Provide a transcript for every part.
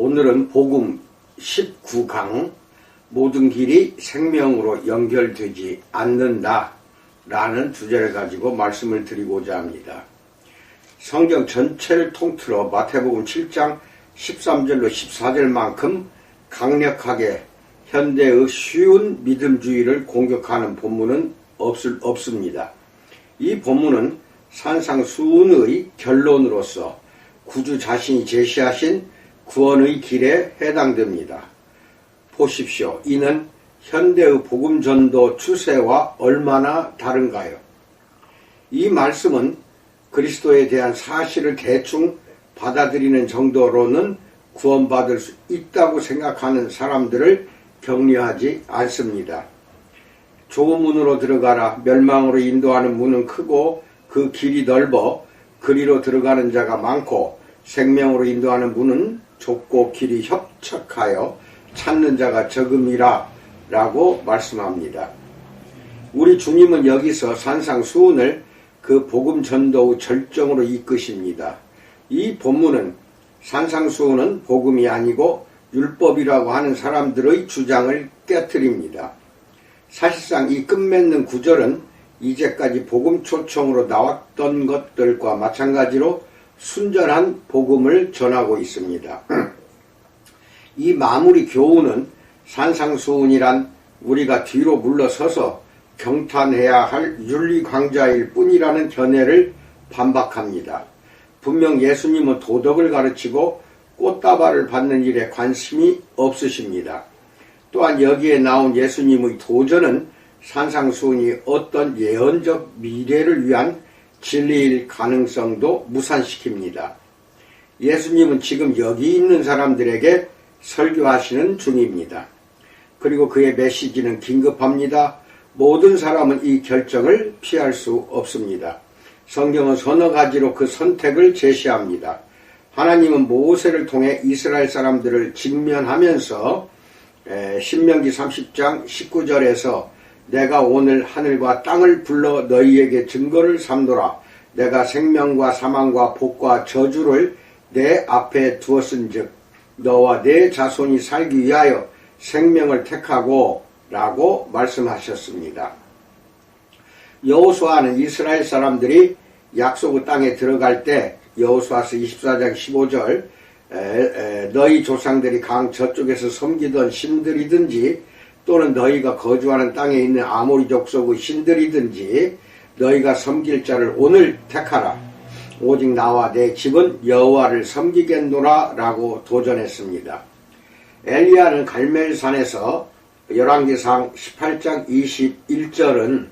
오늘은 복음 19강 모든 길이 생명으로 연결되지 않는다 라는 주제를 가지고 말씀을 드리고자 합니다. 성경 전체를 통틀어 마태복음 7장 13절로 14절만큼 강력하게 현대의 쉬운 믿음주의를 공격하는 본문은 없습니다. 이 본문은 산상수훈의 결론으로서 구주 자신이 제시하신 구원의 길에 해당됩니다. 보십시오. 이는 현대의 복음전도 추세와 얼마나 다른가요? 이 말씀은 그리스도에 대한 사실을 대충 받아들이는 정도로는 구원받을 수 있다고 생각하는 사람들을 격려하지 않습니다. 좁은 문으로 들어가라. 멸망으로 인도하는 문은 크고 그 길이 넓어 그리로 들어가는 자가 많고 생명으로 인도하는 문은 좁고 길이 협착하여 찾는 자가 적음이라 라고 말씀합니다. 우리 주님은 여기서 산상수훈을 그 복음 전도의 절정으로 이끄십니다. 이 본문은 산상수훈은 복음이 아니고 율법이라고 하는 사람들의 주장을 깨트립니다. 사실상 이 끝맺는 구절은 이제까지 복음 초청으로 나왔던 것들과 마찬가지로 순전한 복음을 전하고 있습니다. 이 마무리 교훈은 산상수훈이란 우리가 뒤로 물러서서 경탄해야 할 윤리강자일 뿐이라는 견해를 반박합니다. 분명 예수님은 도덕을 가르치고 꽃다발을 받는 일에 관심이 없으십니다. 또한 여기에 나온 예수님의 도전은 산상수훈이 어떤 예언적 미래를 위한 진리일 가능성도 무산시킵니다. 예수님은 지금 여기 있는 사람들에게 설교하시는 중입니다. 그리고 그의 메시지는 긴급합니다. 모든 사람은 이 결정을 피할 수 없습니다. 성경은 서너 가지로 그 선택을 제시합니다. 하나님은 모세를 통해 이스라엘 사람들을 직면하면서 신명기 30장 19절에서 내가 오늘 하늘과 땅을 불러 너희에게 증거를 삼노라. 내가 생명과 사망과 복과 저주를 내 앞에 두었은즉 너와 내 자손이 살기 위하여 생명을 택하고 라고 말씀하셨습니다. 여호수아는 이스라엘 사람들이 약속의 땅에 들어갈 때 여호수아서 24장 15절 너희 조상들이 강 저쪽에서 섬기던 신들이든지 또는 너희가 거주하는 땅에 있는 아모리 족속의 신들이든지 너희가 섬길 자를 오늘 택하라. 오직 나와 내 집은 여호와를 섬기겠노라 라고 도전했습니다. 엘리야는 갈멜산에서 열왕기상 18장 21절은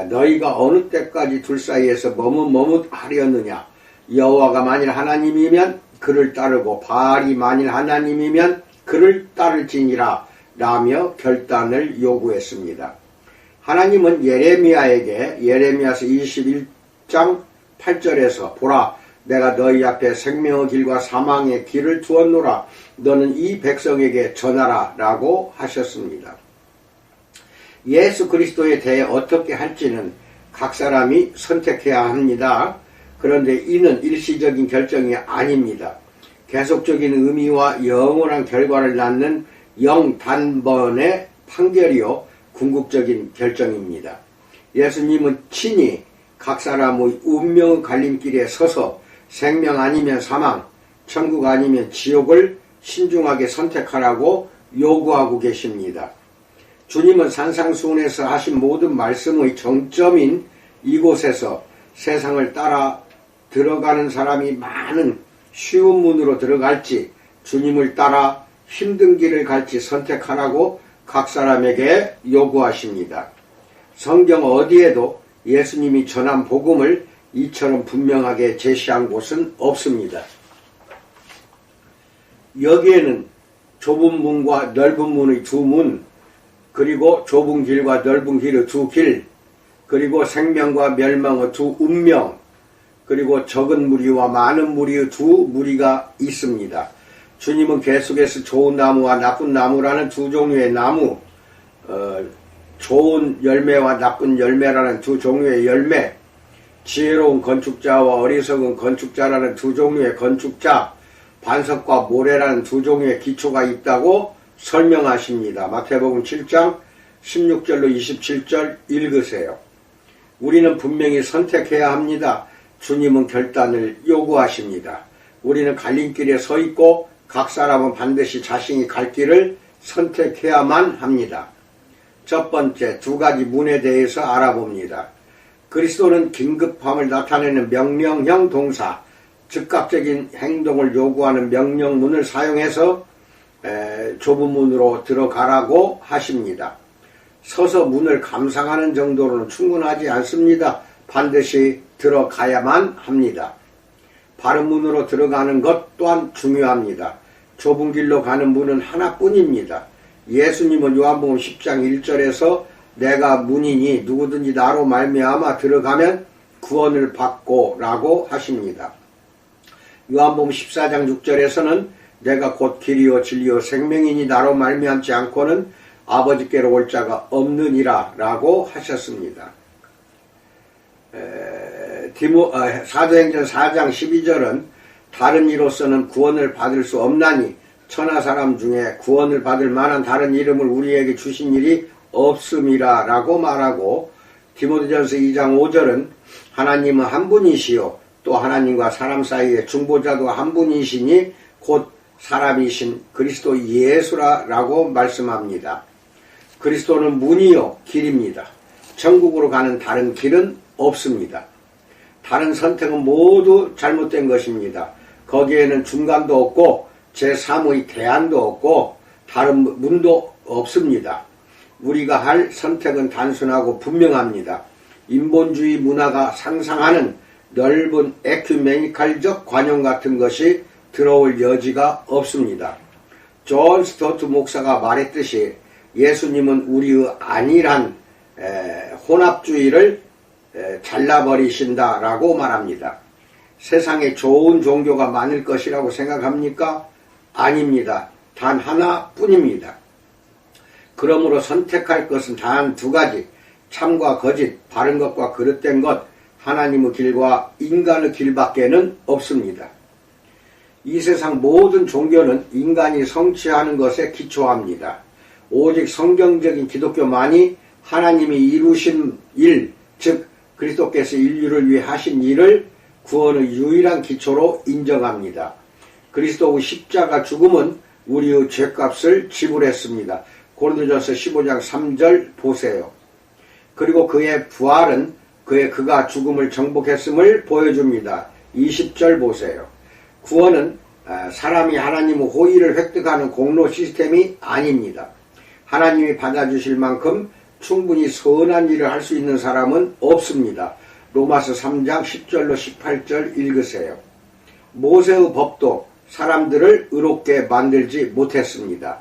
너희가 어느 때까지 둘 사이에서 머뭇머뭇하려느냐. 여호와가 만일 하나님이면 그를 따르고 바알이 만일 하나님이면 그를 따를지니라 라며 결단을 요구했습니다. 하나님은 예레미야에게 예레미야서 21장 8절에서 보라 내가 너희 앞에 생명의 길과 사망의 길을 두었노라 너는 이 백성에게 전하라 라고 하셨습니다. 예수 그리스도에 대해 어떻게 할지는 각 사람이 선택해야 합니다. 그런데 이는 일시적인 결정이 아닙니다. 계속적인 의미와 영원한 결과를 낳는 영단번의 판결이요 궁극적인 결정입니다. 예수님은 친히 각 사람의 운명의 갈림길에 서서 생명 아니면 사망, 천국 아니면 지옥을 신중하게 선택하라고 요구하고 계십니다. 주님은 산상수훈에서 하신 모든 말씀의 정점인 이곳에서 세상을 따라 들어가는 사람이 많은 쉬운 문으로 들어갈지 주님을 따라 힘든 길을 갈지 선택하라고 각 사람에게 요구하십니다. 성경 어디에도 예수님이 전한 복음을 이처럼 분명하게 제시한 곳은 없습니다. 여기에는 좁은 문과 넓은 문의 두 문, 그리고 좁은 길과 넓은 길의 두 길, 그리고 생명과 멸망의 두 운명, 그리고 적은 무리와 많은 무리의 두 무리가 있습니다. 주님은 계속해서 좋은 나무와 나쁜 나무라는 두 종류의 나무, 좋은 열매와 나쁜 열매라는 두 종류의 열매, 지혜로운 건축자와 어리석은 건축자라는 두 종류의 건축자, 반석과 모래라는 두 종류의 기초가 있다고 설명하십니다. 마태복음 7장 16절로 27절 읽으세요. 우리는 분명히 선택해야 합니다. 주님은 결단을 요구하십니다. 우리는 갈림길에 서 있고 각 사람은 반드시 자신이 갈 길을 선택해야만 합니다. 첫 번째, 두 가지 문에 대해서 알아봅니다. 그리스도는 긴급함을 나타내는 명령형 동사, 즉각적인 행동을 요구하는 명령문을 사용해서 좁은 문으로 들어가라고 하십니다. 서서 문을 감상하는 정도로는 충분하지 않습니다. 반드시 들어가야만 합니다. 바른 문으로 들어가는 것 또한 중요합니다. 좁은 길로 가는 문은 하나뿐입니다. 예수님은 요한복음 10장 1절에서 내가 문이니 누구든지 나로 말미암아 들어가면 구원을 받고 라고 하십니다. 요한복음 14장 6절에서는 내가 곧 길이요 진리요 생명이니 나로 말미암지 않고는 아버지께로 올 자가 없느니라 라고 하셨습니다. 사도행전 4장 12절은 다른 이로서는 구원을 받을 수 없나니 천하 사람 중에 구원을 받을 만한 다른 이름을 우리에게 주신 일이 없음이라 라고 말하고, 디모데전서 2장 5절은 하나님은 한 분이시요 또 하나님과 사람 사이의 중보자도 한 분이시니 곧 사람이신 그리스도 예수라 라고 말씀합니다. 그리스도는 문이요 길입니다. 천국으로 가는 다른 길은 없습니다. 다른 선택은 모두 잘못된 것입니다. 거기에는 중간도 없고 제3의 대안도 없고 다른 문도 없습니다. 우리가 할 선택은 단순하고 분명합니다. 인본주의 문화가 상상하는 넓은 에큐메니칼적 관용 같은 것이 들어올 여지가 없습니다. 존 스토트 목사가 말했듯이 예수님은 우리의 안일한 혼합주의를 잘라버리신다라고 말합니다. 세상에 좋은 종교가 많을 것이라고 생각합니까? 아닙니다. 단 하나뿐입니다. 그러므로 선택할 것은 단 두 가지, 참과 거짓, 바른 것과 그릇된 것, 하나님의 길과 인간의 길밖에는 없습니다. 이 세상 모든 종교는 인간이 성취하는 것에 기초합니다. 오직 성경적인 기독교만이 하나님이 이루신 일, 즉 그리스도께서 인류를 위해 하신 일을 구원의 유일한 기초로 인정합니다. 그리스도의 십자가 죽음은 우리의 죄값을 지불했습니다. 고린도전서 15장 3절 보세요. 그리고 그의 부활은 그가 죽음을 정복했음을 보여줍니다. 20절 보세요. 구원은 사람이 하나님의 호의를 획득하는 공로 시스템이 아닙니다. 하나님이 받아주실 만큼 충분히 선한 일을 할 수 있는 사람은 없습니다. 로마서 3장 10절로 18절 읽으세요. 모세의 법도 사람들을 의롭게 만들지 못했습니다.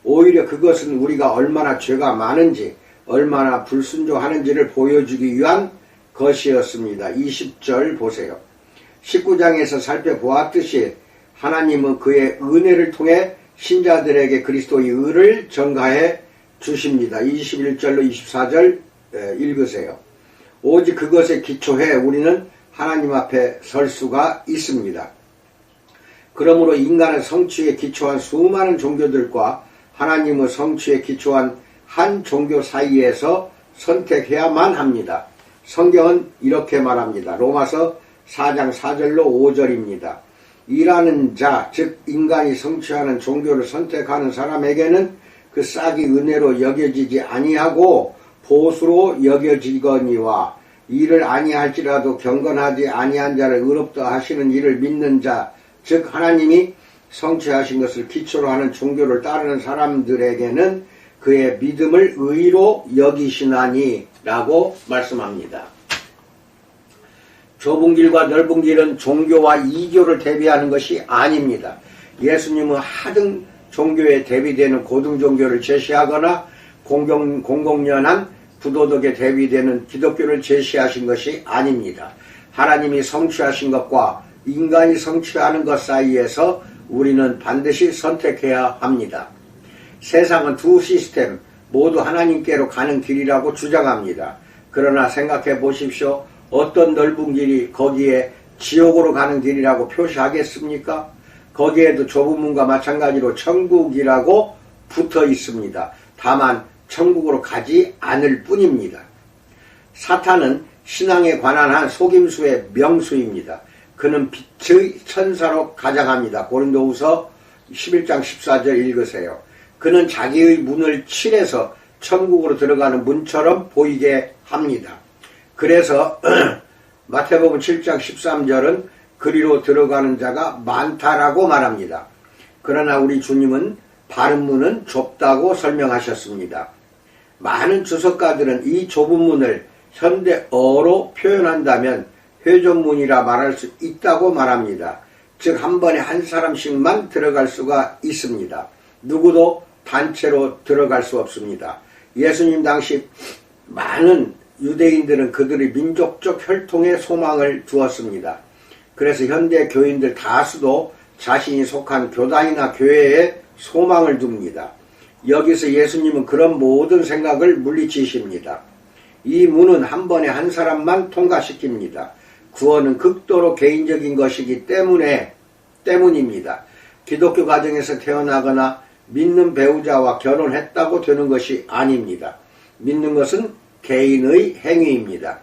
오히려 그것은 우리가 얼마나 죄가 많은지, 얼마나 불순종하는지를 보여주기 위한 것이었습니다. 20절 보세요. 19장에서 살펴보았듯이 하나님은 그의 은혜를 통해 신자들에게 그리스도의 의를 전가해 주십니다. 21절로 24절 읽으세요. 오직 그것에 기초해 우리는 하나님 앞에 설 수가 있습니다. 그러므로 인간의 성취에 기초한 수많은 종교들과 하나님의 성취에 기초한 한 종교 사이에서 선택해야만 합니다. 성경은 이렇게 말합니다. 로마서 4장 4절로 5절입니다. 일하는 자, 즉 인간이 성취하는 종교를 선택하는 사람에게는 그 싹이 은혜로 여겨지지 아니하고 보수로 여겨지거니와 일을 아니할지라도 경건하지 아니한 자를 의롭다 하시는 이를 믿는 자, 즉 하나님이 성취하신 것을 기초로 하는 종교를 따르는 사람들에게는 그의 믿음을 의로 여기시나니 라고 말씀합니다. 좁은 길과 넓은 길은 종교와 이교를 대비하는 것이 아닙니다. 예수님은 하등 종교에 대비되는 고등종교를 제시하거나 공공연한 부도덕에 대비되는 기독교를 제시하신 것이 아닙니다. 하나님이 성취하신 것과 인간이 성취하는 것 사이에서 우리는 반드시 선택해야 합니다. 세상은 두 시스템 모두 하나님께로 가는 길이라고 주장합니다. 그러나 생각해 보십시오. 어떤 넓은 길이 거기에 지옥으로 가는 길이라고 표시하겠습니까? 거기에도 좁은 문과 마찬가지로 천국이라고 붙어 있습니다. 다만 천국으로 가지 않을 뿐입니다. 사탄은 신앙에 관한 한 속임수의 명수입니다. 그는 빛의 천사로 가장합니다. 고린도후서 11장 14절 읽으세요. 그는 자기의 문을 칠해서 천국으로 들어가는 문처럼 보이게 합니다. 그래서 마태복음 7장 13절은 그리로 들어가는 자가 많다라고 말합니다. 그러나 우리 주님은 바른 문은 좁다고 설명하셨습니다. 많은 주석가들은 이 좁은 문을 현대어로 표현한다면 회전문이라 말할 수 있다고 말합니다. 즉 한 번에 한 사람씩만 들어갈 수가 있습니다. 누구도 단체로 들어갈 수 없습니다. 예수님 당시 많은 유대인들은 그들의 민족적 혈통에 소망을 두었습니다. 그래서 현대 교인들 다수도 자신이 속한 교단이나 교회에 소망을 둡니다. 여기서 예수님은 그런 모든 생각을 물리치십니다. 이 문은 한 번에 한 사람만 통과시킵니다. 구원은 극도로 개인적인 것이기 때문입니다. 기독교 가정에서 태어나거나 믿는 배우자와 결혼했다고 되는 것이 아닙니다. 믿는 것은 개인의 행위입니다.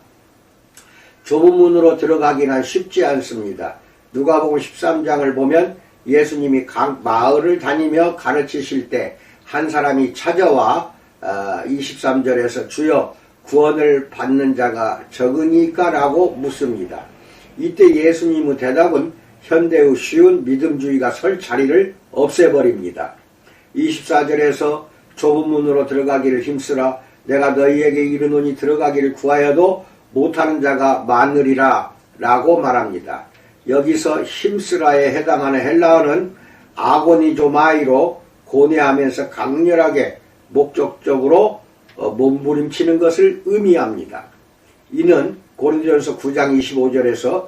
좁은 문으로 들어가기는 쉽지 않습니다. 누가복음 13장을 보면 예수님이 각 마을을 다니며 가르치실 때 한 사람이 찾아와 23절에서 주여 구원을 받는 자가 적으니까? 라고 묻습니다. 이때 예수님의 대답은 현대의 쉬운 믿음주의가 설 자리를 없애버립니다. 24절에서 좁은 문으로 들어가기를 힘쓰라 내가 너희에게 이르노니 들어가기를 구하여도 못하는 자가 많으리라 라고 말합니다. 여기서 힘쓰라에 해당하는 헬라어는 아고니조마이로 고뇌하면서 강렬하게 목적적으로 몸부림치는 것을 의미합니다. 이는 고린도전서 9장 25절에서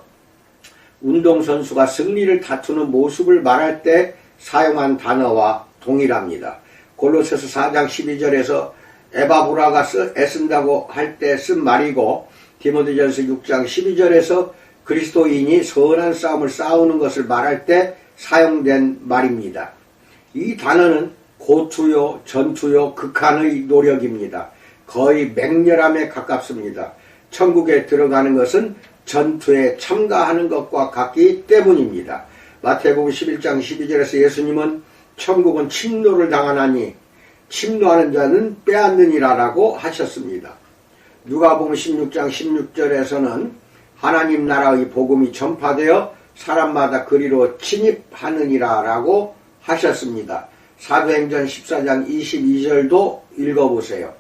운동선수가 승리를 다투는 모습을 말할 때 사용한 단어와 동일합니다. 골로새서 4장 12절에서 에바브라가 애쓴다고 할 때 쓴 말이고 디모데전서 6장 12절에서 그리스도인이 선한 싸움을 싸우는 것을 말할 때 사용된 말입니다. 이 단어는 고투요, 전투요, 극한의 노력입니다. 거의 맹렬함에 가깝습니다. 천국에 들어가는 것은 전투에 참가하는 것과 같기 때문입니다. 마태복음 11장 12절에서 예수님은 천국은 침노를 당하나니 침노하는 자는 빼앗느니라 라고 하셨습니다. 누가복음 16장 16절에서는 하나님 나라의 복음이 전파되어 사람마다 그리로 침입하느니라 라고 하셨습니다. 사도행전 14장 22절도 읽어보세요.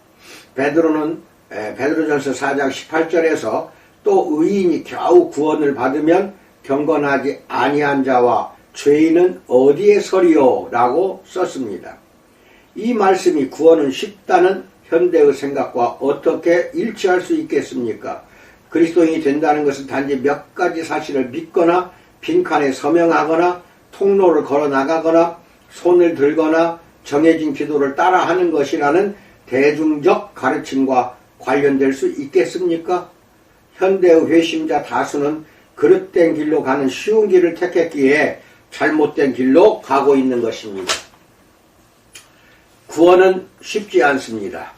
베드로전서 4장 18절에서 또 의인이 겨우 구원을 받으면 경건하지 아니한 자와 죄인은 어디에 서리요? 라고 썼습니다. 이 말씀이 구원은 쉽다는 현대의 생각과 어떻게 일치할 수 있겠습니까? 그리스도인이 된다는 것은 단지 몇 가지 사실을 믿거나 빈칸에 서명하거나 통로를 걸어 나가거나 손을 들거나 정해진 기도를 따라하는 것이라는 대중적 가르침과 관련될 수 있겠습니까? 현대의 회심자 다수는 그릇된 길로 가는 쉬운 길을 택했기에 잘못된 길로 가고 있는 것입니다. 구원은 쉽지 않습니다.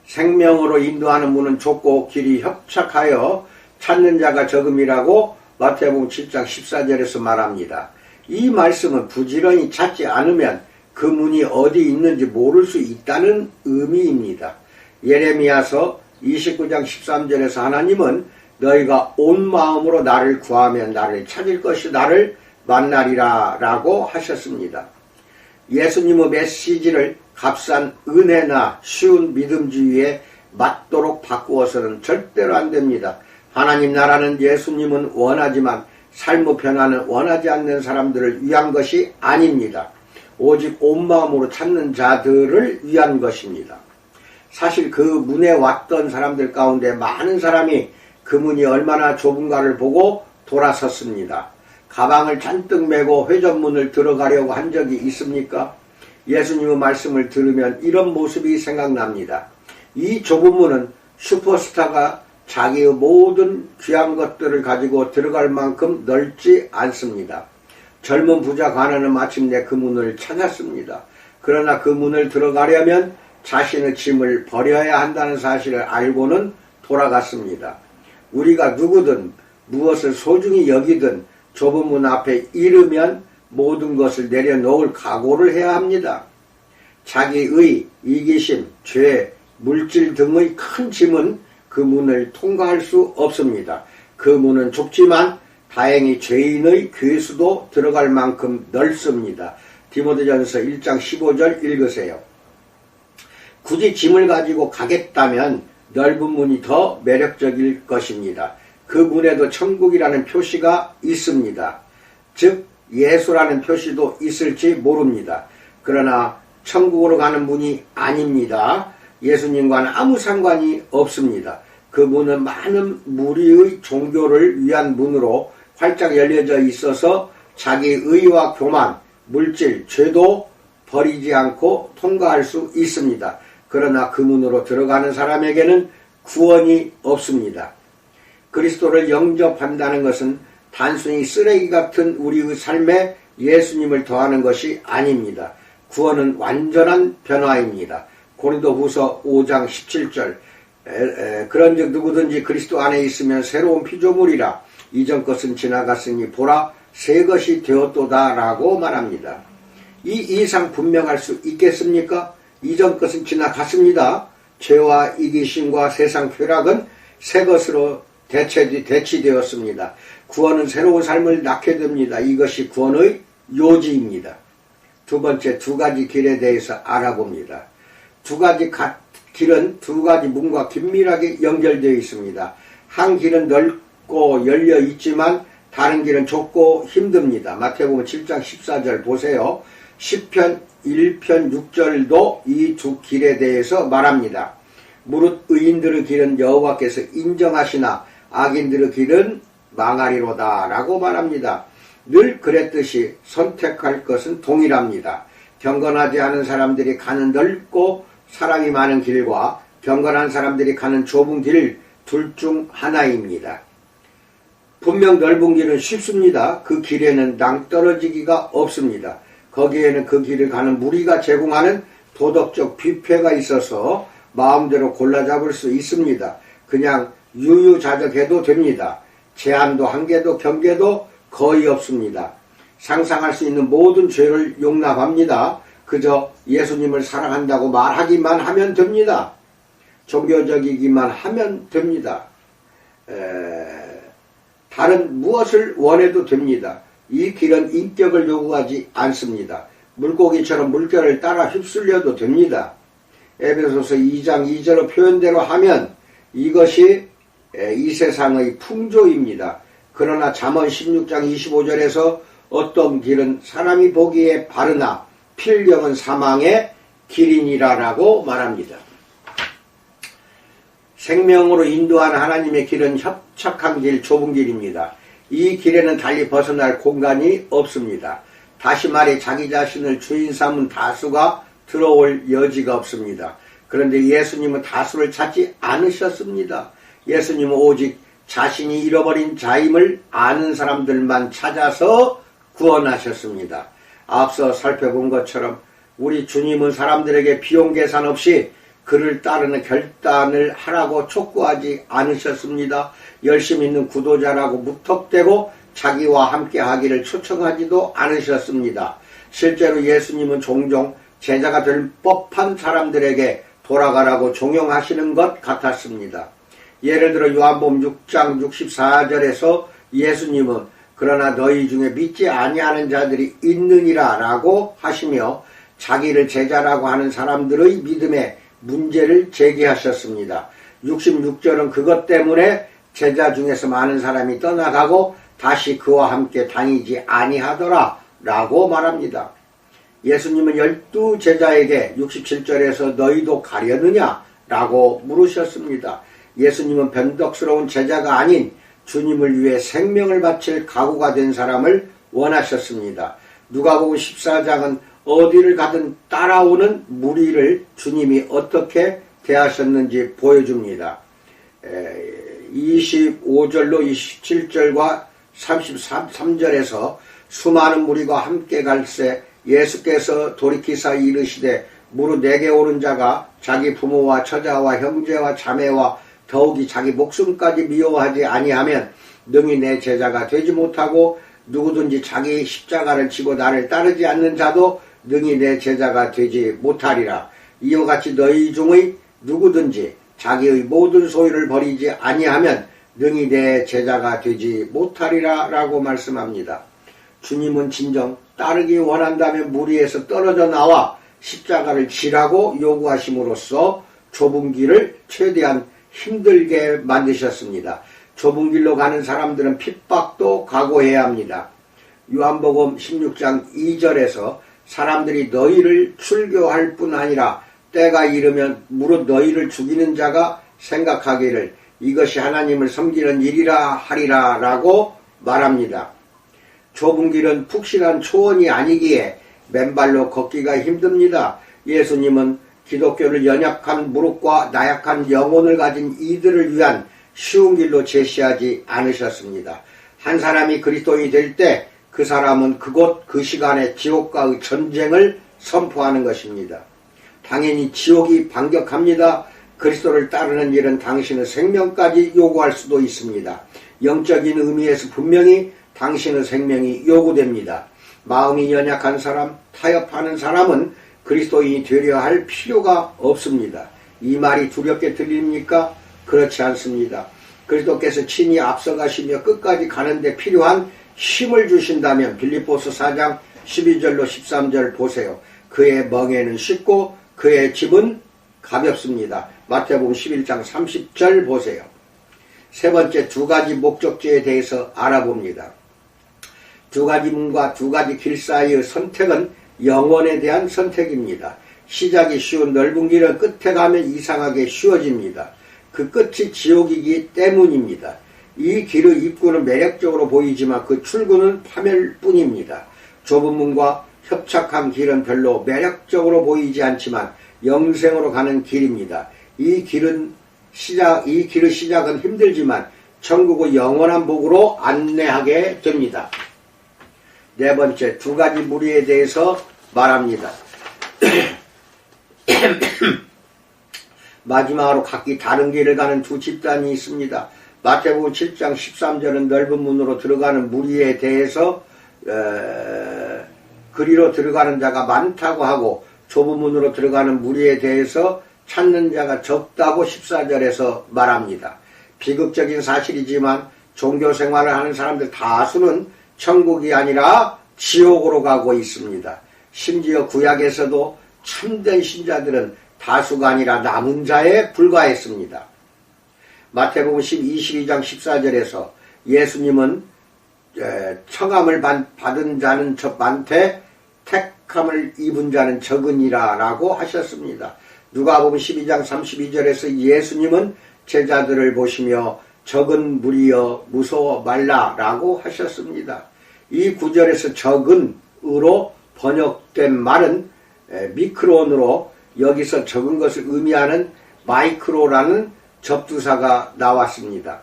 생명으로 인도하는 문은 좁고 길이 협착하여 찾는 자가 적음이라고 마태복음 7장 14절에서 말합니다. 이 말씀은 부지런히 찾지 않으면 그 문이 어디 있는지 모를 수 있다는 의미입니다. 예레미야서 29장 13절에서 하나님은 너희가 온 마음으로 나를 구하면 나를 찾을 것이 나를 만나리라 라고 하셨습니다. 예수님의 메시지를 값싼 은혜나 쉬운 믿음주의에 맞도록 바꾸어서는 절대로 안 됩니다. 하나님 나라는 예수님은 원하지만 삶의 변화는 원하지 않는 사람들을 위한 것이 아닙니다. 오직 온 마음으로 찾는 자들을 위한 것입니다. 사실 그 문에 왔던 사람들 가운데 많은 사람이 그 문이 얼마나 좁은가를 보고 돌아섰습니다. 가방을 잔뜩 메고 회전문을 들어가려고 한 적이 있습니까? 예수님의 말씀을 들으면 이런 모습이 생각납니다. 이 좁은 문은 슈퍼스타가 자기의 모든 귀한 것들을 가지고 들어갈 만큼 넓지 않습니다. 젊은 부자 가난은 마침내 그 문을 찾았습니다. 그러나 그 문을 들어가려면 자신의 짐을 버려야 한다는 사실을 알고는 돌아갔습니다. 우리가 누구든 무엇을 소중히 여기든 좁은 문 앞에 이르면 모든 것을 내려놓을 각오를 해야 합니다. 자기의 이기심, 죄, 물질 등의 큰 짐은 그 문을 통과할 수 없습니다. 그 문은 좁지만 다행히 죄인의 괴수도 들어갈 만큼 넓습니다. 디모데전서 1장 15절 읽으세요. 굳이 짐을 가지고 가겠다면 넓은 문이 더 매력적일 것입니다. 그 문에도 천국이라는 표시가 있습니다. 즉 예수라는 표시도 있을지 모릅니다. 그러나 천국으로 가는 문이 아닙니다. 예수님과는 아무 상관이 없습니다. 그 문은 많은 무리의 종교를 위한 문으로 활짝 열려져 있어서 자기 의와 교만, 물질, 죄도 버리지 않고 통과할 수 있습니다. 그러나 그 문으로 들어가는 사람에게는 구원이 없습니다. 그리스도를 영접한다는 것은 단순히 쓰레기 같은 우리의 삶에 예수님을 더하는 것이 아닙니다. 구원은 완전한 변화입니다. 고린도후서 5장 17절 그런즉 누구든지 그리스도 안에 있으면 새로운 피조물이라 이전 것은 지나갔으니 보라 새 것이 되었도다 라고 말합니다. 이 이상 분명할 수 있겠습니까? 이전 것은 지나갔습니다. 죄와 이기심과 세상 쾌락은 새 것으로 대치되었습니다. 구원은 새로운 삶을 낳게 됩니다. 이것이 구원의 요지입니다. 두 번째, 두 가지 길에 대해서 알아봅니다. 두 가지 길은 두 가지 문과 긴밀하게 연결되어 있습니다. 한 길은 넓고 열려 있지만 다른 길은 좁고 힘듭니다. 마태복음 7장 14절 보세요. 시편 1편 6절도 이 두 길에 대해서 말합니다. 무릇 의인들의 길은 여호와께서 인정하시나 악인들의 길은 망하리로다 라고 말합니다. 늘 그랬듯이 선택할 것은 동일합니다. 경건하지 않은 사람들이 가는 넓고 사람이 많은 길과 경건한 사람들이 가는 좁은 길 둘 중 하나입니다. 분명 넓은 길은 쉽습니다. 그 길에는 낭떠러지기가 없습니다. 거기에는 그 길을 가는 무리가 제공하는 도덕적 뷔페가 있어서 마음대로 골라잡을 수 있습니다. 그냥 유유자적해도 됩니다. 제한도 한계도 경계도 거의 없습니다. 상상할 수 있는 모든 죄를 용납합니다. 그저 예수님을 사랑한다고 말하기만 하면 됩니다. 종교적이기만 하면 됩니다. 다른 무엇을 원해도 됩니다. 이 길은 인격을 요구하지 않습니다. 물고기처럼 물결을 따라 휩쓸려도 됩니다. 에베소서 2장 2절의 표현대로 하면 이것이 이 세상의 풍조입니다. 그러나 잠언 16장 25절에서 어떤 길은 사람이 보기에 바르나 필경은 사망의 길이니라라고 말합니다. 생명으로 인도하는 하나님의 길은 협착한 길, 좁은 길입니다. 이 길에는 달리 벗어날 공간이 없습니다. 다시 말해 자기 자신을 주인 삼은 다수가 들어올 여지가 없습니다. 그런데 예수님은 다수를 찾지 않으셨습니다. 예수님은 오직 자신이 잃어버린 자임을 아는 사람들만 찾아서 구원하셨습니다. 앞서 살펴본 것처럼 우리 주님은 사람들에게 비용 계산 없이 그를 따르는 결단을 하라고 촉구하지 않으셨습니다. 열심 있는 구도자라고 무턱대고 자기와 함께 하기를 초청하지도 않으셨습니다. 실제로 예수님은 종종 제자가 될 법한 사람들에게 돌아가라고 종용하시는 것 같았습니다. 예를 들어 요한복음 6장 64절에서 예수님은 그러나 너희 중에 믿지 아니하는 자들이 있느니라 라고 하시며 자기를 제자라고 하는 사람들의 믿음에 문제를 제기하셨습니다. 66절은 그것 때문에 제자 중에서 많은 사람이 떠나가고 다시 그와 함께 다니지 아니하더라 라고 말합니다. 예수님은 12제자에게 67절에서 너희도 가려느냐 라고 물으셨습니다. 예수님은 변덕스러운 제자가 아닌 주님을 위해 생명을 바칠 각오가 된 사람을 원하셨습니다. 누가복음 14장은 어디를 가든 따라오는 무리를 주님이 어떻게 대하셨는지 보여줍니다. 25절로 27절과 33절에서 수많은 무리가 함께 갈새 예수께서 돌이키사 이르시되 무릇 내게 오는 자가 자기 부모와 처자와 형제와 자매와 더욱이 자기 목숨까지 미워하지 아니하면 능히 내 제자가 되지 못하고 누구든지 자기 십자가를 지고 나를 따르지 않는 자도 능히 내 제자가 되지 못하리라. 이와 같이 너희 중의 누구든지 자기의 모든 소유를 버리지 아니하면 능히 내 제자가 되지 못하리라 라고 말씀합니다. 주님은 진정 따르기 원한다면 무리에서 떨어져 나와 십자가를 지라고 요구하심으로써 좁은 길을 최대한 힘들게 만드셨습니다. 좁은 길로 가는 사람들은 핍박도 각오해야 합니다. 요한복음 16장 2절에서 사람들이 너희를 출교할 뿐 아니라 때가 이르면 무릇 너희를 죽이는 자가 생각하기를 이것이 하나님을 섬기는 일이라 하리라 라고 말합니다. 좁은 길은 푹신한 초원이 아니기에 맨발로 걷기가 힘듭니다. 예수님은 기독교를 연약한 무릎과 나약한 영혼을 가진 이들을 위한 쉬운 길로 제시하지 않으셨습니다. 한 사람이 그리스도인이 될 때 그 사람은 그곳 그 시간에 지옥과의 전쟁을 선포하는 것입니다. 당연히 지옥이 반격합니다. 그리스도를 따르는 일은 당신의 생명까지 요구할 수도 있습니다. 영적인 의미에서 분명히 당신의 생명이 요구됩니다. 마음이 연약한 사람, 타협하는 사람은 그리스도인이 되려 할 필요가 없습니다. 이 말이 두렵게 들립니까? 그렇지 않습니다. 그리스도께서 친히 앞서가시며 끝까지 가는데 필요한 힘을 주신다면 빌립보서 4장 12절로 13절 보세요. 그의 멍에는 쉽고 그의 짐은 가볍습니다. 마태복음 11장 30절 보세요. 세 번째, 두 가지 목적지에 대해서 알아봅니다. 두 가지 문과 두 가지 길 사이의 선택은 영원에 대한 선택입니다. 시작이 쉬운 넓은 길은 끝에 가면 이상하게 쉬워집니다. 그 끝이 지옥이기 때문입니다. 이 길의 입구는 매력적으로 보이지만 그 출구는 파멸뿐입니다. 좁은 문과 협착한 길은 별로 매력적으로 보이지 않지만 영생으로 가는 길입니다. 이 길의 시작은 힘들지만 천국의 영원한 복으로 안내하게 됩니다. 네 번째, 두 가지 무리에 대해서 말합니다. 마지막으로 각기 다른 길을 가는 두 집단이 있습니다. 마태복음 7장 13절은 넓은 문으로 들어가는 무리에 대해서 그리로 들어가는 자가 많다고 하고 좁은 문으로 들어가는 무리에 대해서 찾는 자가 적다고 14절에서 말합니다. 비극적인 사실이지만 종교생활을 하는 사람들 다수는 천국이 아니라 지옥으로 가고 있습니다. 심지어 구약에서도 참된 신자들은 다수가 아니라 남은 자에 불과했습니다. 마태복음 22장 14절에서 예수님은 청함을 받은 자는 많되 택함을 입은 자는 적으니라 라고 하셨습니다. 누가복음 12장 32절에서 예수님은 제자들을 보시며 적은 무리여 무서워 말라 라고 하셨습니다. 이 구절에서 적은으로 번역된 말은 미크론으로 여기서 적은 것을 의미하는 마이크로라는 접두사가 나왔습니다.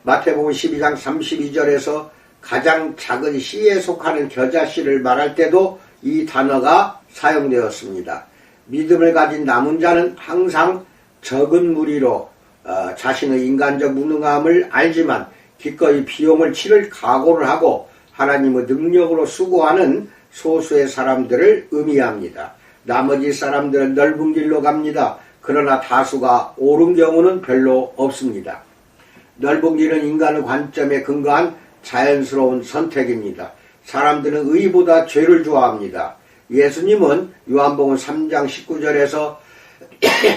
마태복음 12장 32절에서 가장 작은 씨에 속하는 겨자씨를 말할 때도 이 단어가 사용되었습니다. 믿음을 가진 남은 자는 항상 적은 무리로 자신의 인간적 무능함을 알지만 기꺼이 비용을 치를 각오를 하고 하나님의 능력으로 수고하는 소수의 사람들을 의미합니다. 나머지 사람들은 넓은 길로 갑니다. 그러나 다수가 옳은 경우는 별로 없습니다. 넓은 길은 인간의 관점에 근거한 자연스러운 선택입니다. 사람들은 의보다 죄를 좋아합니다. 예수님은 요한복음 3장 19절에서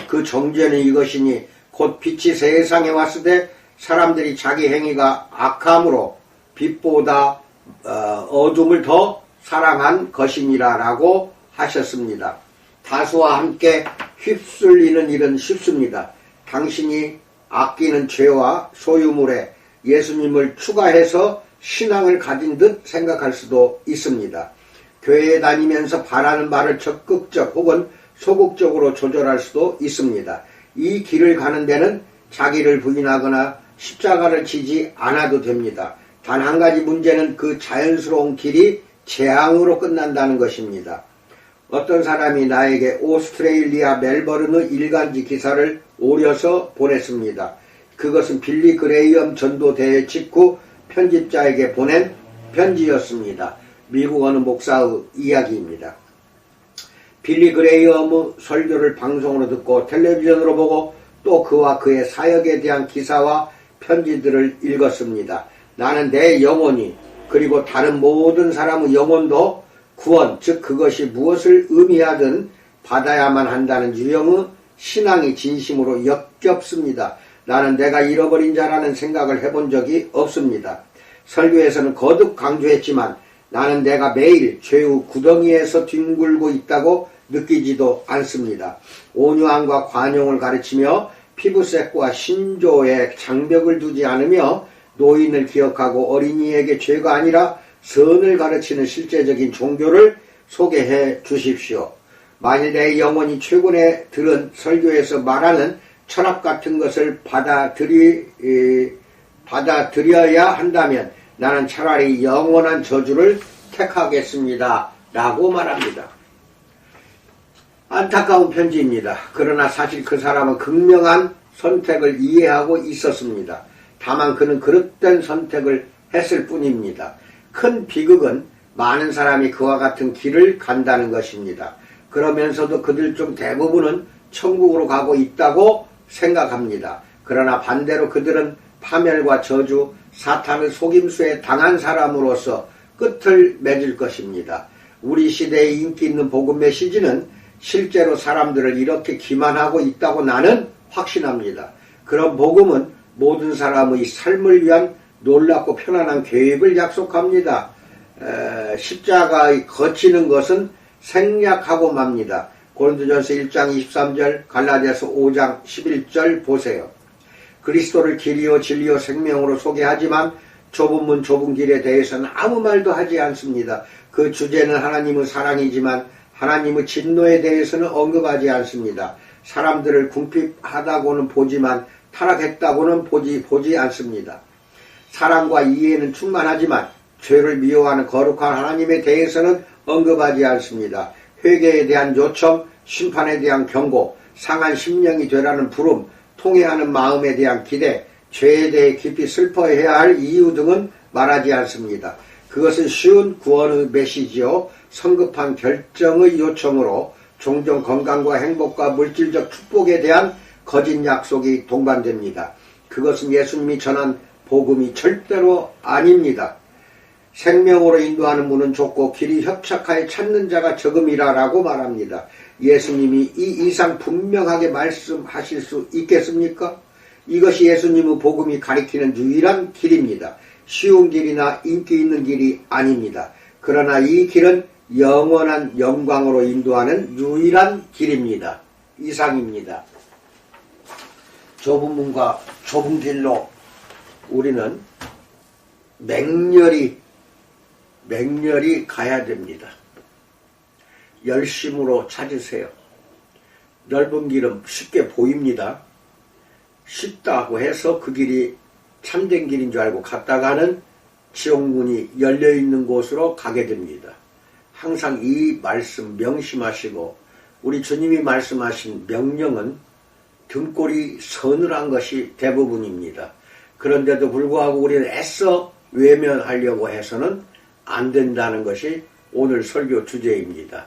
그 정죄는 이것이니 곧 빛이 세상에 왔을 때 사람들이 자기 행위가 악함으로 빛보다 어둠을 더 사랑한 것이니라 라고 하셨습니다. 다수와 함께 휩쓸리는 일은 쉽습니다. 당신이 아끼는 죄와 소유물에 예수님을 추가해서 신앙을 가진 듯 생각할 수도 있습니다. 교회에 다니면서 바라는 바를 적극적 혹은 소극적으로 조절할 수도 있습니다. 이 길을 가는 데는 자기를 부인하거나 십자가를 지지 않아도 됩니다. 단 한 가지 문제는 그 자연스러운 길이 재앙으로 끝난다는 것입니다. 어떤 사람이 나에게 오스트레일리아 멜버르느 일간지 기사를 오려서 보냈습니다. 그것은 빌리 그레이엄 전도대회 직후 편집자에게 보낸 편지였습니다. 미국 어느 목사의 이야기입니다. 빌리 그레이엄의 설교를 방송으로 듣고 텔레비전으로 보고 또 그와 그의 사역에 대한 기사와 편지들을 읽었습니다. 나는 내 영혼이 그리고 다른 모든 사람의 영혼도 구원, 즉 그것이 무엇을 의미하든 받아야만 한다는 유형의 신앙이 진심으로 역겹습니다. 나는 내가 잃어버린 자라는 생각을 해본 적이 없습니다. 설교에서는 거듭 강조했지만 나는 내가 매일 죄의 구덩이에서 뒹굴고 있다고 느끼지도 않습니다. 온유함과 관용을 가르치며 피부색과 신조에 장벽을 두지 않으며 노인을 기억하고 어린이에게 죄가 아니라 선을 가르치는 실제적인 종교를 소개해 주십시오. 만일 내 영혼이 최근에 들은 설교에서 말하는 철학 같은 것을 받아들여야 한다면 나는 차라리 영원한 저주를 택하겠습니다. 라고 말합니다. 안타까운 편지입니다. 그러나 사실 그 사람은 극명한 선택을 이해하고 있었습니다. 다만 그는 그릇된 선택을 했을 뿐입니다. 큰 비극은 많은 사람이 그와 같은 길을 간다는 것입니다. 그러면서도 그들 중 대부분은 천국으로 가고 있다고 생각합니다. 그러나 반대로 그들은 파멸과 저주, 사탄의 속임수에 당한 사람으로서 끝을 맺을 것입니다. 우리 시대의 인기 있는 복음 메시지는 실제로 사람들을 이렇게 기만하고 있다고 나는 확신합니다. 그런 복음은 모든 사람의 삶을 위한 놀랍고 편안한 계획을 약속합니다. 십자가의 거치는 것은 생략하고 맙니다. 고린도전서 1장 23절, 갈라디아서 5장 11절 보세요. 그리스도를 길이요 진리요 생명으로 소개하지만 좁은 문 좁은 길에 대해서는 아무 말도 하지 않습니다. 그 주제는 하나님의 사랑이지만 하나님의 진노에 대해서는 언급하지 않습니다. 사람들을 궁핍하다고는 보지만 타락했다고는 보지 않습니다. 사랑과 이해는 충만하지만 죄를 미워하는 거룩한 하나님에 대해서는 언급하지 않습니다. 회개에 대한 요청, 심판에 대한 경고, 상한 심령이 되라는 부름, 통회하는 마음에 대한 기대, 죄에 대해 깊이 슬퍼해야 할 이유 등은 말하지 않습니다. 그것은 쉬운 구원의 메시지요. 성급한 결정의 요청으로 종종 건강과 행복과 물질적 축복에 대한 거짓 약속이 동반됩니다. 그것은 예수님이 전한 복음이 절대로 아닙니다. 생명으로 인도하는 문은 좁고 길이 협착하여 찾는 자가 적음이라 라고 말합니다. 예수님이 이 이상 분명하게 말씀하실 수 있겠습니까? 이것이 예수님의 복음이 가리키는 유일한 길입니다. 쉬운 길이나 인기 있는 길이 아닙니다. 그러나 이 길은 영원한 영광으로 인도하는 유일한 길입니다. 이상입니다. 좁은 문과 좁은 길로 우리는 맹렬히 가야 됩니다. 열심으로 찾으세요. 넓은 길은 쉽게 보입니다. 쉽다고 해서 그 길이 참된 길인 줄 알고 갔다가는 지옥문이 열려있는 곳으로 가게 됩니다. 항상 이 말씀 명심하시고 우리 주님이 말씀하신 명령은 등골이 서늘한 것이 대부분입니다. 그런데도 불구하고 우리는 애써 외면하려고 해서는 안 된다는 것이 오늘 설교 주제입니다.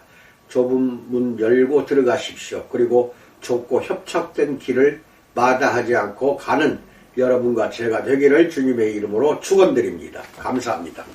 좁은 문 열고 들어가십시오. 그리고 좁고 협착된 길을 마다하지 않고 가는 여러분과 제가 되기를 주님의 이름으로 축원드립니다. 감사합니다.